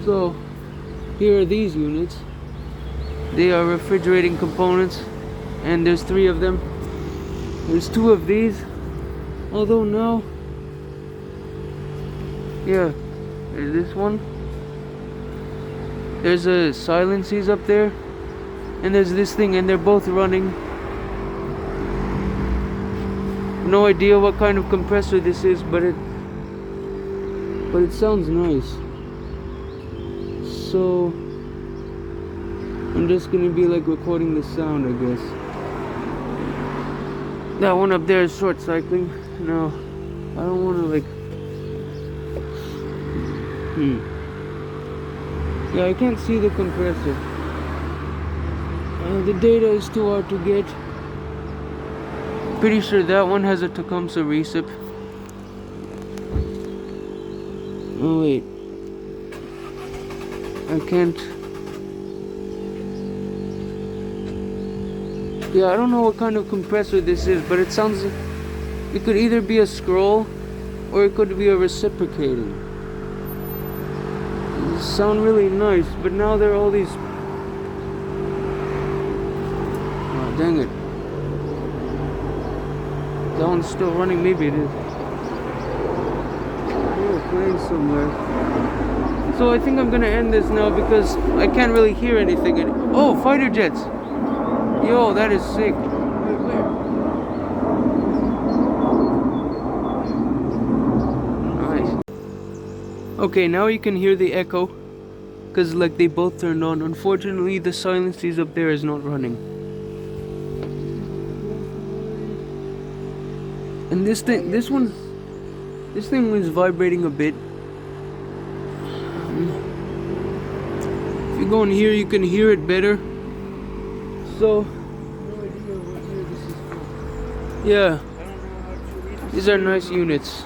So here are these units. They are refrigerating components, and there's 3 of them. There's 2 of these, although now, yeah, there's this one. There's a silences up there, and there's this thing, and they're both running. No idea what kind of compressor this is, but it sounds nice. So I'm just gonna be like recording the sound, I guess. That one up there is short cycling. No, I don't want to like. Yeah, I can't see the compressor. The data is too hard to get. Pretty sure that one has a Tecumseh recip. Oh wait, I can't. Yeah, I don't know what kind of compressor this is, but it sounds like it could either be a scroll or it could be a reciprocating. They sound really nice, but now there are all these. Oh, dang it. That one's still running, maybe it is. Oh, playing somewhere. So I think I'm gonna end this now because I can't really hear anything. Oh, fighter jets! Yo, that is sick. Wait, where? Nice. Okay, now you can hear the echo, because like they both turned on. Unfortunately, the silences up there is not running. And this thing was vibrating a bit. If you go in here, you can hear it better. So, no idea what year this is from. Yeah, these are nice units.